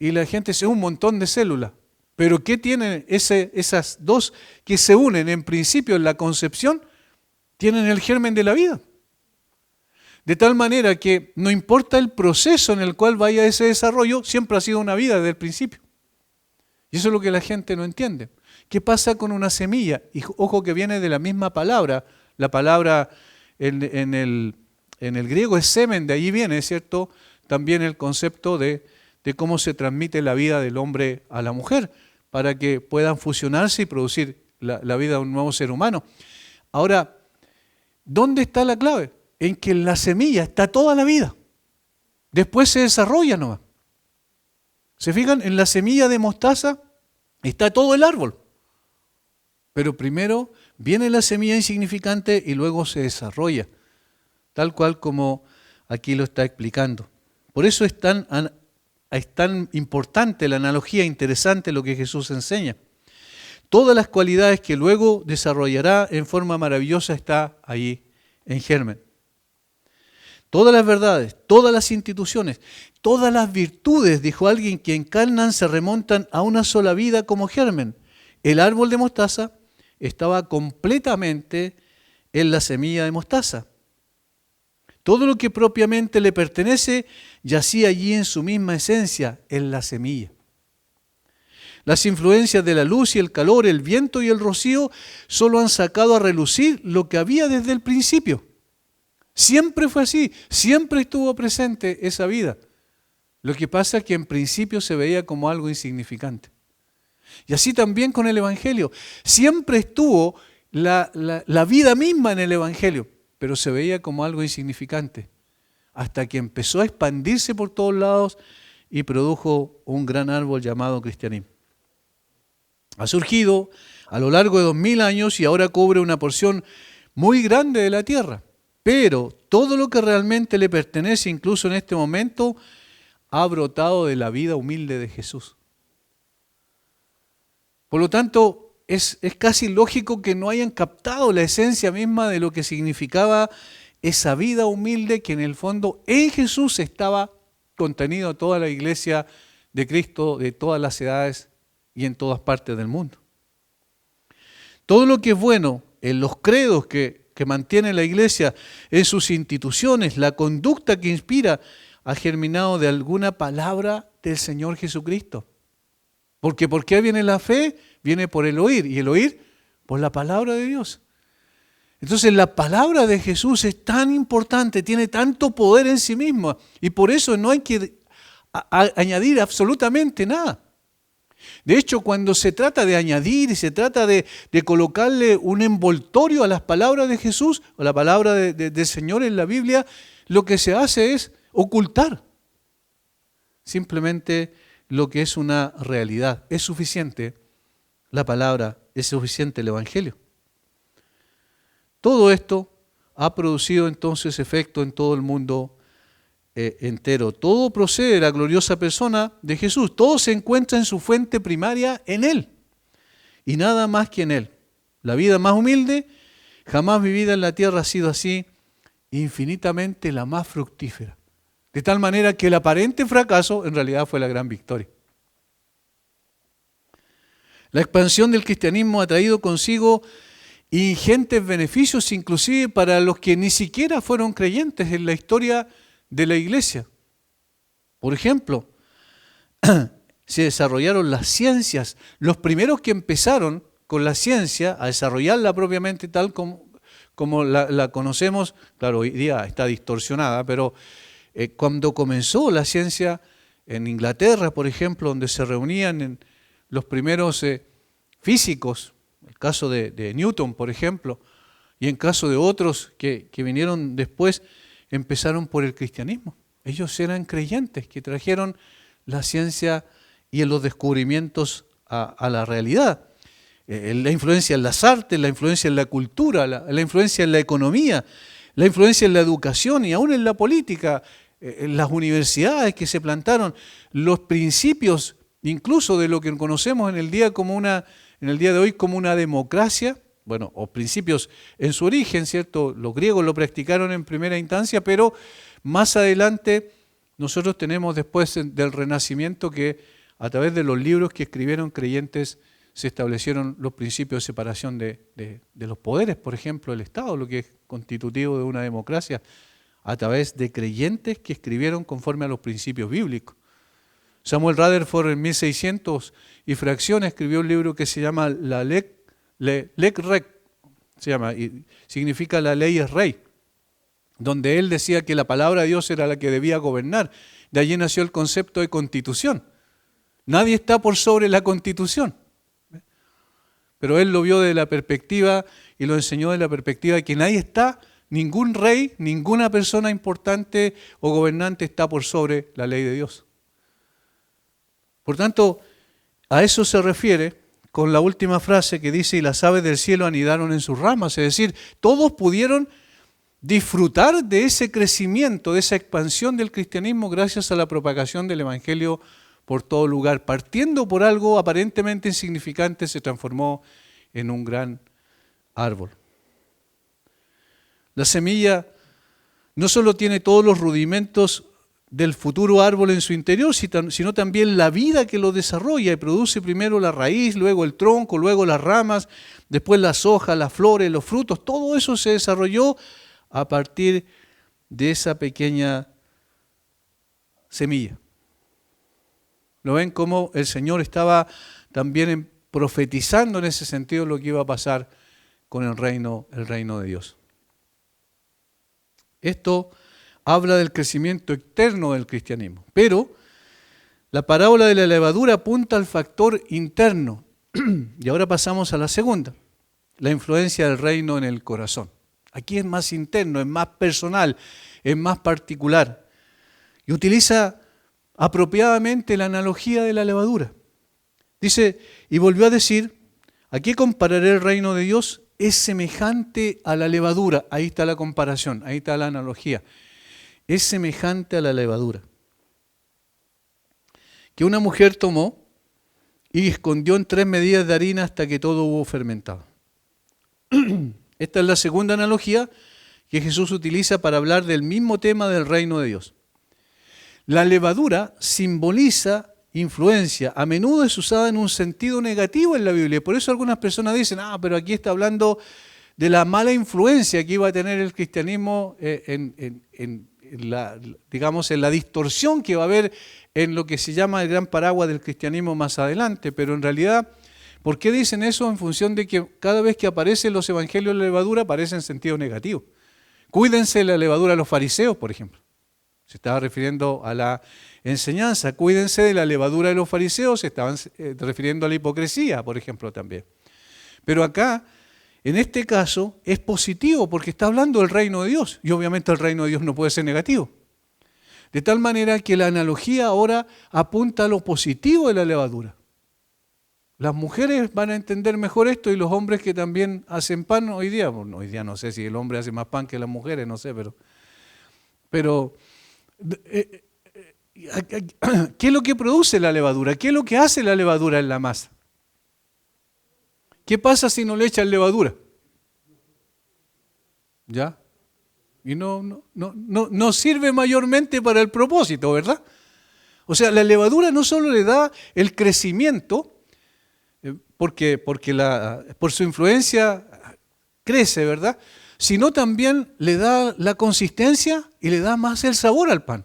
y la gente se une un montón de células. Pero ¿qué tienen esas dos que se unen en principio en la concepción? Tienen el germen de la vida. De tal manera que no importa el proceso en el cual vaya ese desarrollo, siempre ha sido una vida desde el principio. Y eso es lo que la gente no entiende. ¿Qué pasa con una semilla? Y ojo que viene de la misma palabra. La palabra en el griego es semen, de ahí viene, ¿cierto? También el concepto de cómo se transmite la vida del hombre a la mujer, para que puedan fusionarse y producir la vida de un nuevo ser humano. Ahora, ¿dónde está la clave? En que en la semilla está toda la vida. Después se desarrolla nomás. ¿Se fijan? En la semilla de mostaza está todo el árbol. Pero primero viene la semilla insignificante y luego se desarrolla, tal cual como aquí lo está explicando. Por eso es tan importante la analogía, interesante lo que Jesús enseña. Todas las cualidades que luego desarrollará en forma maravillosa está allí en germen. Todas las verdades, todas las instituciones, todas las virtudes, dijo alguien, que encarnan se remontan a una sola vida como germen. El árbol de mostaza estaba completamente en la semilla de mostaza. Todo lo que propiamente le pertenece yacía allí en su misma esencia, en la semilla. Las influencias de la luz y el calor, el viento y el rocío solo han sacado a relucir lo que había desde el principio. Siempre fue así, siempre estuvo presente esa vida. Lo que pasa es que en principio se veía como algo insignificante. Y así también con el Evangelio. Siempre estuvo la vida misma en el Evangelio, pero se veía como algo insignificante, hasta que empezó a expandirse por todos lados y produjo un gran árbol llamado cristianismo. Ha surgido a lo largo de 2000 años y ahora cubre una porción muy grande de la tierra. Pero todo lo que realmente le pertenece, incluso en este momento, ha brotado de la vida humilde de Jesús. Por lo tanto, es casi lógico que no hayan captado la esencia misma de lo que significaba esa vida humilde, que en el fondo en Jesús estaba contenido toda la iglesia de Cristo, de todas las edades y en todas partes del mundo. Todo lo que es bueno en los credos que mantiene la iglesia, en sus instituciones, la conducta que inspira, ha germinado de alguna palabra del Señor Jesucristo. Porque ¿por qué viene la fe? Viene por el oír, y el oír por la palabra de Dios. Entonces la palabra de Jesús es tan importante, tiene tanto poder en sí misma, y por eso no hay que añadir absolutamente nada. De hecho, cuando se trata de añadir y se trata de colocarle un envoltorio a las palabras de Jesús o la palabra del Señor en la Biblia, lo que se hace es ocultar simplemente lo que es una realidad. Es suficiente la palabra, es suficiente el Evangelio. Todo esto ha producido entonces efecto en todo el mundo entero. Todo procede de la gloriosa persona de Jesús. Todo se encuentra en su fuente primaria en Él y nada más que en Él. La vida más humilde jamás vivida en la tierra ha sido así, infinitamente la más fructífera. De tal manera que el aparente fracaso en realidad fue la gran victoria. La expansión del cristianismo ha traído consigo ingentes beneficios, inclusive para los que ni siquiera fueron creyentes en la historia de la iglesia. Por ejemplo, se desarrollaron las ciencias. Los primeros que empezaron con la ciencia a desarrollarla propiamente tal como la conocemos, claro, hoy día está distorsionada, pero cuando comenzó la ciencia en Inglaterra, por ejemplo, donde se reunían los primeros físicos, el caso de Newton, por ejemplo, Y en caso de otros que vinieron después, empezaron por el cristianismo. Ellos eran creyentes que trajeron la ciencia y los descubrimientos a la realidad. La influencia en las artes, la influencia en la cultura, la influencia en la economía, la influencia en la educación y aún en la política, en las universidades que se plantaron, los principios incluso de lo que conocemos en el día de hoy como una democracia, bueno, o principios en su origen, ¿cierto? Los griegos lo practicaron en primera instancia, pero más adelante nosotros tenemos después del Renacimiento que a través de los libros que escribieron creyentes se establecieron los principios de separación de los poderes, por ejemplo, el Estado, lo que es constitutivo de una democracia, a través de creyentes que escribieron conforme a los principios bíblicos. Samuel Rutherford en 1600 y fracción escribió un libro que se llama la Lec Rec, se llama, y significa la ley es rey, donde él decía que la palabra de Dios era la que debía gobernar. De allí nació el concepto de constitución. Nadie está por sobre la constitución. Pero él lo vio de la perspectiva y lo enseñó de la perspectiva de que nadie está, ningún rey, ninguna persona importante o gobernante está por sobre la ley de Dios. Por tanto, a eso se refiere con la última frase que dice, y las aves del cielo anidaron en sus ramas. Es decir, todos pudieron disfrutar de ese crecimiento, de esa expansión del cristianismo gracias a la propagación del evangelio por todo lugar. Partiendo por algo aparentemente insignificante, se transformó en un gran árbol. La semilla no solo tiene todos los rudimentos del futuro árbol en su interior, sino también la vida que lo desarrolla y produce primero la raíz, luego el tronco, luego las ramas, después las hojas, las flores, los frutos. Todo eso se desarrolló a partir de esa pequeña semilla. ¿Lo ven cómo el Señor estaba también profetizando en ese sentido lo que iba a pasar con el reino de Dios? Esto habla del crecimiento externo del cristianismo, pero la parábola de la levadura apunta al factor interno. Y ahora pasamos a la segunda, la influencia del reino en el corazón. Aquí es más interno, es más personal, es más particular. Y utiliza apropiadamente la analogía de la levadura. Dice, y volvió a decir, ¿a qué compararé el reino de Dios? Es semejante a la levadura. Ahí está la comparación, ahí está la analogía. Es semejante a la levadura que una mujer tomó y escondió en 3 medidas de harina hasta que todo hubo fermentado. Esta es la segunda analogía que Jesús utiliza para hablar del mismo tema del reino de Dios. La levadura simboliza influencia, a menudo es usada en un sentido negativo en la Biblia. Por eso algunas personas dicen, pero aquí está hablando de la mala influencia que iba a tener el cristianismo en la distorsión que va a haber en lo que se llama el gran paraguas del cristianismo más adelante. Pero en realidad, ¿por qué dicen eso? En función de que cada vez que aparecen los evangelios de la levadura aparece en sentido negativo. Cuídense de la levadura de los fariseos, por ejemplo. Se estaba refiriendo a la enseñanza. Cuídense de la levadura de los fariseos, se estaban refiriendo a la hipocresía, por ejemplo, también. Pero acá, en este caso, es positivo porque está hablando del reino de Dios. Y obviamente el reino de Dios no puede ser negativo. De tal manera que la analogía ahora apunta a lo positivo de la levadura. Las mujeres van a entender mejor esto y los hombres que también hacen pan hoy día. Bueno, hoy día no sé si el hombre hace más pan que las mujeres, no sé, pero ¿qué es lo que produce la levadura? ¿Qué es lo que hace la levadura en la masa? ¿Qué pasa si no le echan levadura? ¿Ya? Y no sirve mayormente para el propósito, ¿verdad? O sea, la levadura no solo le da el crecimiento, porque por su influencia crece, ¿verdad? Sino también le da la consistencia y le da más el sabor al pan.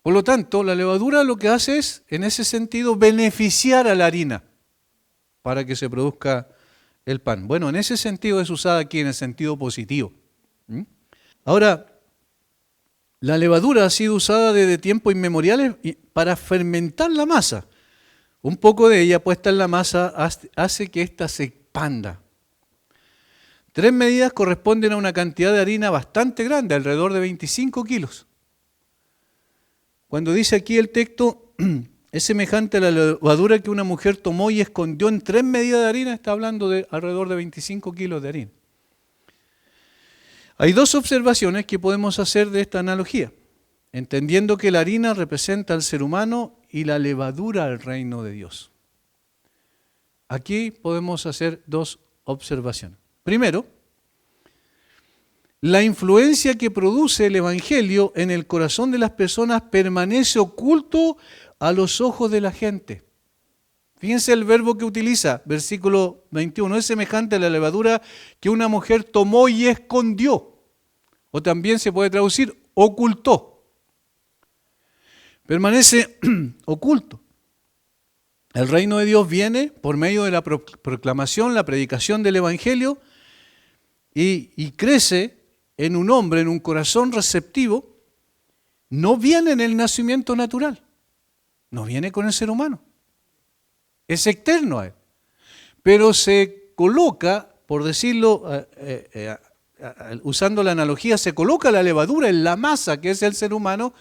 Por lo tanto, la levadura lo que hace es, en ese sentido, beneficiar a la harina para que se produzca el pan. Bueno, en ese sentido es usada aquí en el sentido positivo. Ahora, la levadura ha sido usada desde tiempos inmemoriales para fermentar la masa. Un poco de ella puesta en la masa hace que ésta se expanda. 3 medidas corresponden a una cantidad de harina bastante grande, alrededor de 25 kilos. Cuando dice aquí el texto, es semejante a la levadura que una mujer tomó y escondió en 3 medidas de harina, está hablando de alrededor de 25 kilos de harina. Hay 2 observaciones que podemos hacer de esta analogía, entendiendo que la harina representa al ser humano y la levadura al reino de Dios. Aquí podemos hacer 2 observaciones. Primero, la influencia que produce el Evangelio en el corazón de las personas permanece oculto a los ojos de la gente. Fíjense el verbo que utiliza, versículo 21, es semejante a la levadura que una mujer tomó y escondió. O también se puede traducir, ocultó. Permanece oculto. El reino de Dios viene por medio de la proclamación, la predicación del Evangelio y crece en un hombre, en un corazón receptivo. No viene en el nacimiento natural, no viene con el ser humano. Es externo a él. Pero se coloca, por decirlo, usando la analogía, se coloca la levadura en la masa que es el ser humano,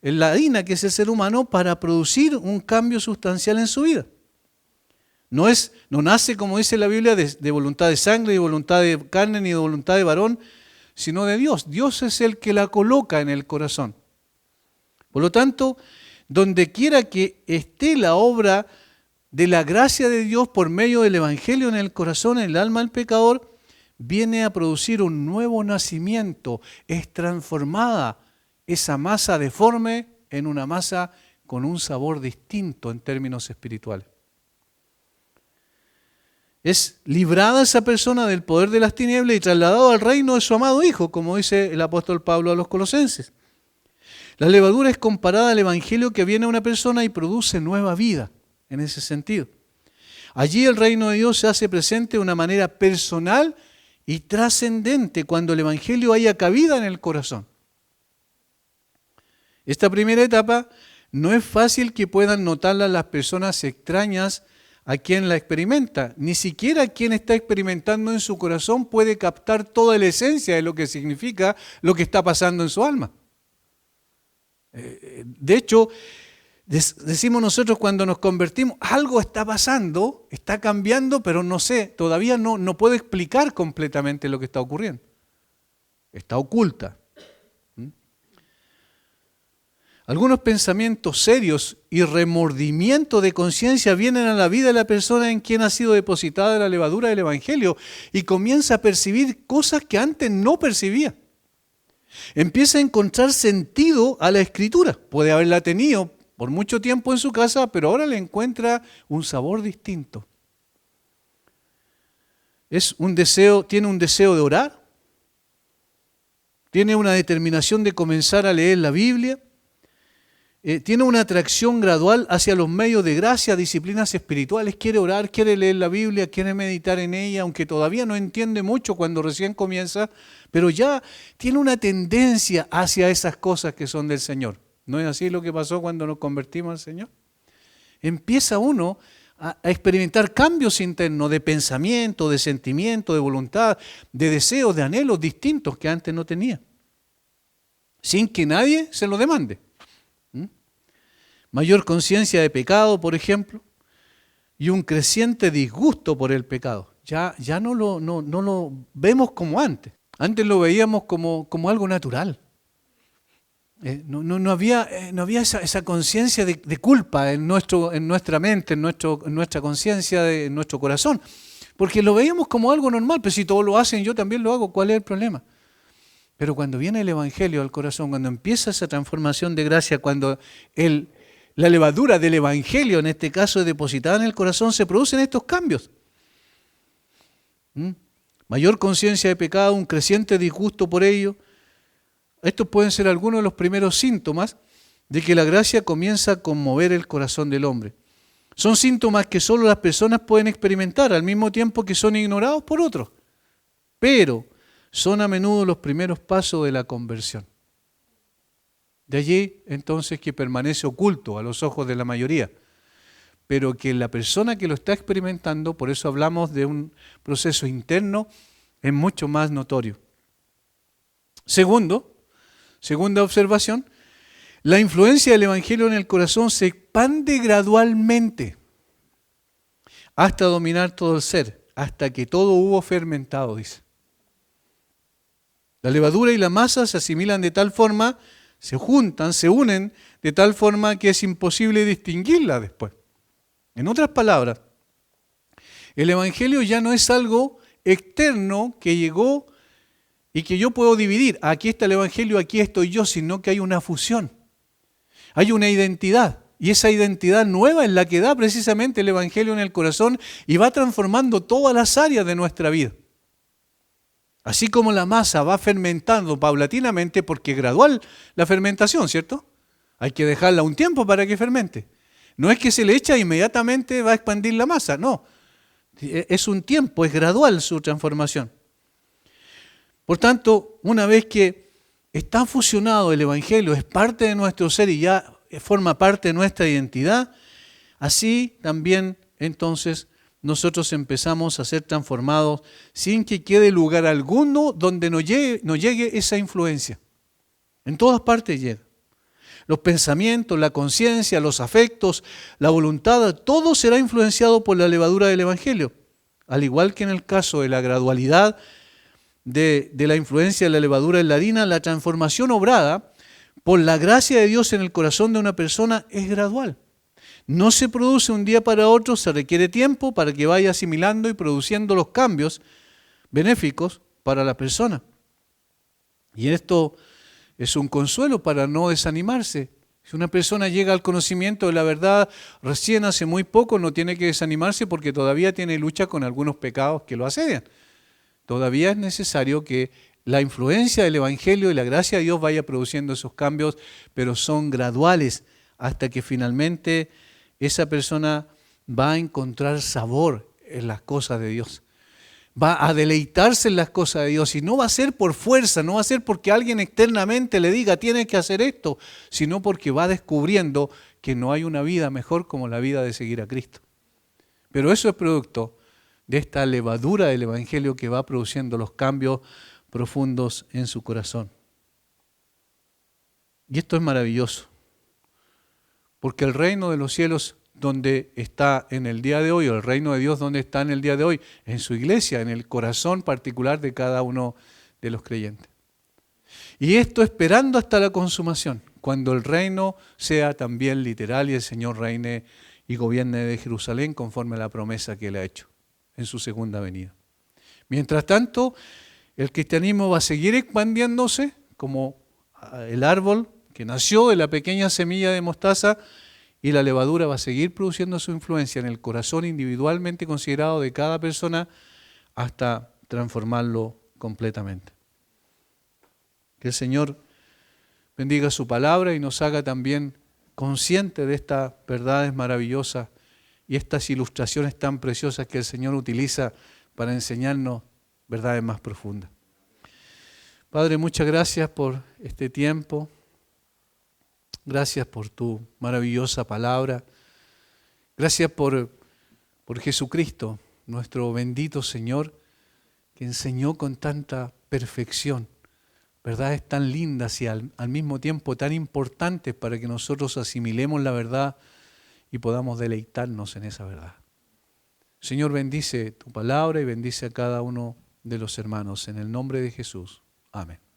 en la harina que es el ser humano, para producir un cambio sustancial en su vida. No nace, como dice la Biblia, de voluntad de sangre, de voluntad de carne, ni de voluntad de varón, sino de Dios. Dios es el que la coloca en el corazón. Por lo tanto, donde quiera que esté la obra de la gracia de Dios por medio del Evangelio en el corazón, en el alma del pecador, viene a producir un nuevo nacimiento. Es transformada esa masa deforme en una masa con un sabor distinto en términos espirituales. Es librada esa persona del poder de las tinieblas y trasladada al reino de su amado Hijo, como dice el apóstol Pablo a los Colosenses. La levadura es comparada al Evangelio que viene a una persona y produce nueva vida, en ese sentido. Allí el reino de Dios se hace presente de una manera personal y trascendente cuando el Evangelio haya cabida en el corazón. Esta primera etapa no es fácil que puedan notarla las personas extrañas a quien la experimenta. Ni siquiera quien está experimentando en su corazón puede captar toda la esencia de lo que significa lo que está pasando en su alma. De hecho, decimos nosotros cuando nos convertimos, algo está pasando, está cambiando, pero no sé, todavía no puedo explicar completamente lo que está ocurriendo. Está oculta. Algunos pensamientos serios y remordimiento de conciencia vienen a la vida de la persona en quien ha sido depositada la levadura del Evangelio y comienza a percibir cosas que antes no percibía. Empieza a encontrar sentido a la Escritura. Puede haberla tenido por mucho tiempo en su casa, pero ahora le encuentra un sabor distinto. Tiene un deseo de orar, tiene una determinación de comenzar a leer la Biblia, tiene una atracción gradual hacia los medios de gracia, disciplinas espirituales, quiere orar, quiere leer la Biblia, quiere meditar en ella, aunque todavía no entiende mucho cuando recién comienza, pero ya tiene una tendencia hacia esas cosas que son del Señor. ¿No es así lo que pasó cuando nos convertimos al Señor? Empieza uno a experimentar cambios internos de pensamiento, de sentimiento, de voluntad, de deseos, de anhelos distintos que antes no tenía, sin que nadie se lo demande. Mayor conciencia de pecado, por ejemplo, y un creciente disgusto por el pecado. Ya no lo vemos como antes. Antes lo veíamos como algo natural. No había esa conciencia de culpa en nuestra mente, en nuestra conciencia, en nuestro corazón. Porque lo veíamos como algo normal. Pero si todos lo hacen, yo también lo hago. ¿Cuál es el problema? Pero cuando viene el Evangelio al corazón, cuando empieza esa transformación de gracia, cuando la levadura del Evangelio, en este caso, es depositada en el corazón, se producen estos cambios. Mayor conciencia de pecado, un creciente disgusto por ello. Estos pueden ser algunos de los primeros síntomas de que la gracia comienza a conmover el corazón del hombre. Son síntomas que solo las personas pueden experimentar, al mismo tiempo que son ignorados por otros. Pero son a menudo los primeros pasos de la conversión. De allí, entonces, que permanece oculto a los ojos de la mayoría, pero que la persona que lo está experimentando, por eso hablamos de un proceso interno es mucho más notorio. Segunda observación, la influencia del Evangelio en el corazón se expande gradualmente hasta dominar todo el ser, hasta que todo hubo fermentado, dice. La levadura y la masa se asimilan de tal forma, se juntan, se unen de tal forma que es imposible distinguirla después. En otras palabras, el Evangelio ya no es algo externo que llegó y que yo puedo dividir. Aquí está el Evangelio, aquí estoy yo, sino que hay una fusión. Hay una identidad. Y esa identidad nueva es la que da precisamente el Evangelio en el corazón y va transformando todas las áreas de nuestra vida. Así como la masa va fermentando paulatinamente, porque es gradual la fermentación, ¿cierto? Hay que dejarla un tiempo para que fermente. No es que se le echa e inmediatamente va a expandir la masa, no. Es un tiempo, es gradual su transformación. Por tanto, una vez que está fusionado el Evangelio, es parte de nuestro ser y ya forma parte de nuestra identidad, así también entonces nosotros empezamos a ser transformados sin que quede lugar alguno donde no llegue esa influencia. En todas partes llega. Los pensamientos, la conciencia, los afectos, la voluntad, todo será influenciado por la levadura del Evangelio. Al igual que en el caso de la gradualidad de la influencia de la levadura en la harina, la transformación obrada por la gracia de Dios en el corazón de una persona es gradual. No se produce un día para otro, se requiere tiempo para que vaya asimilando y produciendo los cambios benéficos para la persona. Y esto es un consuelo para no desanimarse. Si una persona llega al conocimiento de la verdad recién hace muy poco, no tiene que desanimarse porque todavía tiene lucha con algunos pecados que lo asedian. Todavía es necesario que la influencia del Evangelio y la gracia de Dios vaya produciendo esos cambios, pero son graduales hasta que finalmente esa persona va a encontrar sabor en las cosas de Dios. Va a deleitarse en las cosas de Dios y no va a ser por fuerza, no va a ser porque alguien externamente le diga tienes que hacer esto, sino porque va descubriendo que no hay una vida mejor como la vida de seguir a Cristo. Pero eso es producto de esta levadura del Evangelio que va produciendo los cambios profundos en su corazón. Y esto es maravilloso, porque el reino de los cielos donde está en el día de hoy, o el reino de Dios donde está en el día de hoy, en su iglesia, en el corazón particular de cada uno de los creyentes. Y esto esperando hasta la consumación, cuando el reino sea también literal y el Señor reine y gobierne de Jerusalén conforme a la promesa que Él ha hecho en su segunda venida. Mientras tanto, el cristianismo va a seguir expandiéndose como el árbol que nació de la pequeña semilla de mostaza, y la levadura va a seguir produciendo su influencia en el corazón individualmente considerado de cada persona hasta transformarlo completamente. Que el Señor bendiga su palabra y nos haga también conscientes de estas verdades maravillosas y estas ilustraciones tan preciosas que el Señor utiliza para enseñarnos verdades más profundas. Padre, muchas gracias por este tiempo. Gracias por tu maravillosa palabra. Gracias por Jesucristo, nuestro bendito Señor, que enseñó con tanta perfección verdades tan lindas y al mismo tiempo tan importantes para que nosotros asimilemos la verdad y podamos deleitarnos en esa verdad. Señor, bendice tu palabra y bendice a cada uno de los hermanos. En el nombre de Jesús. Amén.